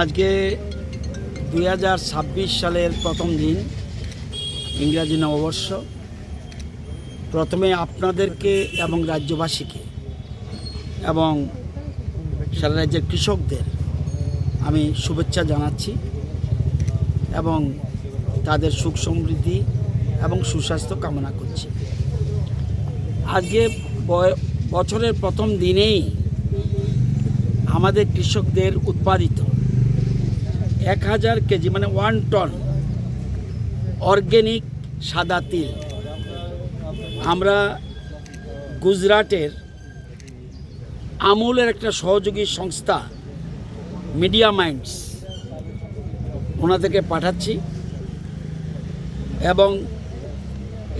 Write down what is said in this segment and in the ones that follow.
আজকে 2026 সালের প্রথম দিন, ইংরাজি নববর্ষ। প্রথমে আপনাদেরকে এবং রাজ্যবাসীকে এবং সারা রাজ্যের কৃষকদের আমি শুভেচ্ছা জানাচ্ছি এবং তাদের সুখ সমৃদ্ধি এবং সুস্বাস্থ্য কামনা করছি। আজকে বছরের প্রথম দিনেই আমাদের কৃষকদের উৎপাদিত 1000 কেজি মানে 1 টন অর্গ্যানিক সাদা তিল আমরা গুজরাটের আমুলের একটা সহযোগী সংস্থা মিডিয়া মাইন্ডস ওনাদেরকে পাঠাচ্ছি এবং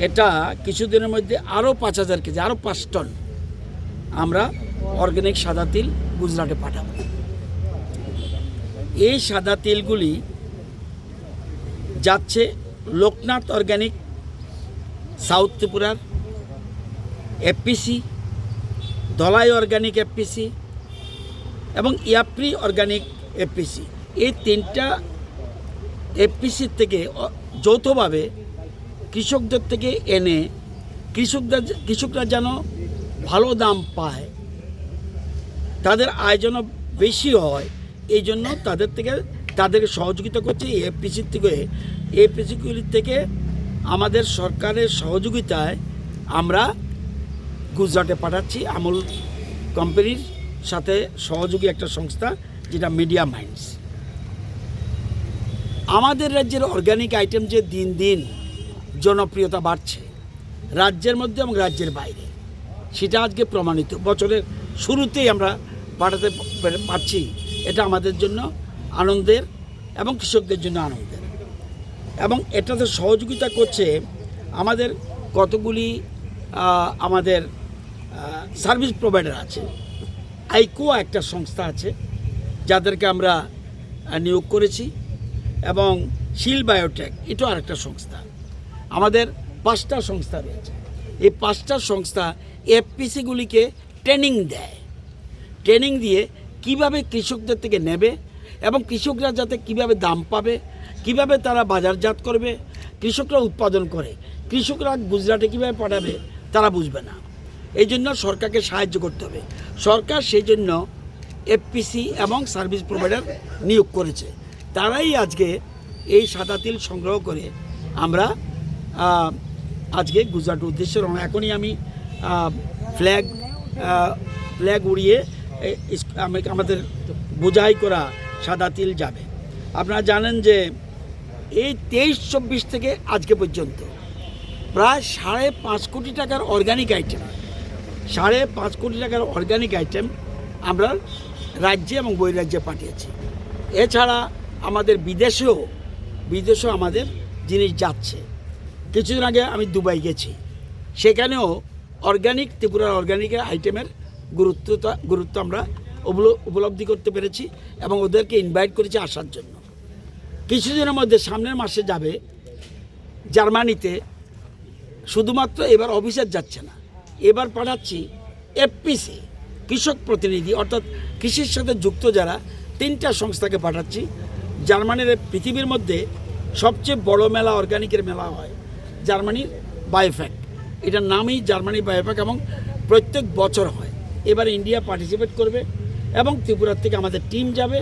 এটা কিছুদিনের মধ্যে আরও 5000 কেজি, আরও 5 টন আমরা অর্গ্যানিক সাদা তিল গুজরাটে পাঠাবো। এই সাদা তিলগুলি যাচ্ছে লোকনাথ অর্গ্যানিক সাউথ ত্রিপুরার এফপিসি, ধলাই অর্গ্যানিক এফপিসি এবং ইয়াপ্রি অর্গ্যানিক এফপিসি। এই 3টা এফপিসির থেকে যৌথভাবে কৃষকদের থেকে এনে কৃষকরা যেন ভালো দাম পায়, তাদের আয় যেন বেশি হয়, এই জন্য তাদেরকে সহযোগিতা করছে এই এফপিসির থেকে। এফপিসিগুলির থেকে আমাদের সরকারের সহযোগিতায় আমরা গুজরাটে পাঠাচ্ছি আমুল কোম্পানির সাথে সহযোগী একটা সংস্থা যেটা মিডিয়া মাইন্ডস। আমাদের রাজ্যের অর্গ্যানিক আইটেম যে দিন দিন জনপ্রিয়তা বাড়ছে রাজ্যের মধ্যে এবং রাজ্যের বাইরে, সেটা আজকে প্রমাণিত। বছরের শুরুতেই আমরা পাঠাতে পারছি, এটা আমাদের জন্য আনন্দের এবং কৃষকদের জন্য আনন্দের। এবং এটাতে সহযোগিতা করছে আমাদের কতগুলি আমাদের সার্ভিস প্রোভাইডার আছে। আইকোয়া একটা সংস্থা আছে যাদেরকে আমরা নিয়োগ করেছি এবং শিল বায়োটেক এটাও আরেকটা সংস্থা। আমাদের 5টা সংস্থা রয়েছে। এই 5টা সংস্থা এফপিসিগুলিকে ট্রেনিং দেয়, ট্রেনিং দিয়ে কিভাবে কৃষকদের থেকে নেবে এবং কৃষকরা যাতে কিভাবে দাম পাবে, কিভাবে তারা বাজারজাত করবে, কৃষকরা উৎপাদন করে, কৃষকরা গুজরাটে কিভাবে পাঠাবে তারা বুঝবে না। এই জন্য সরকারকে সাহায্য করতে হবে। সরকার সেই জন্য এফপিসি এবং সার্ভিস প্রোভাইডার নিয়োগ করেছে। তারাই আজকে এই সাদা তিল সংগ্রহ করে আমরা আজকে গুজরাটের উদ্দেশ্যে রওনা। এখনই আমি ফ্ল্যাগ উড়িয়ে আমাদের বোঝাই করা সাদা তিল যাবে। আপনারা জানেন যে এই 23-24 থেকে আজকে পর্যন্ত প্রায় 5.5 কোটি টাকার অর্গ্যানিক আইটেম, 5.5 কোটি টাকার অর্গ্যানিক আইটেম আমরা রাজ্যে এবং বহিরাজ্যে পাঠিয়েছি। এছাড়া আমাদের বিদেশেও আমাদের জিনিস যাচ্ছে। কিছুদিন আগে আমি দুবাই গেছি, সেখানেও অর্গ্যানিক ত্রিপুরার অর্গ্যানিকের আইটেমের গুরুত্ব আমরা উপলব্ধি করতে পেরেছি এবং ওদেরকে ইনভাইট করেছি আসার জন্য। কিছুদিনের মধ্যে সামনের মাসে যাবে জার্মানিতে। শুধুমাত্র এবার অফিসার যাচ্ছে না, এবার পাঠাচ্ছি এফপিসি কৃষক প্রতিনিধি, অর্থাৎ কৃষির সাথে যুক্ত যারা 3টা সংস্থাকে পাঠাচ্ছি। জার্মানির পৃথিবীর মধ্যে সবচেয়ে বড় মেলা অর্গ্যানিকের মেলা হয় জার্মানির বায়োফ্যাক, এটার নামই জার্মানি বায়োফ্যাক এবং প্রত্যেক বছর হয়। এবার ইন্ডিয়া পার্টিসিপেট করবে এবং ত্রিপুরার থেকে আমাদের টিম যাবে।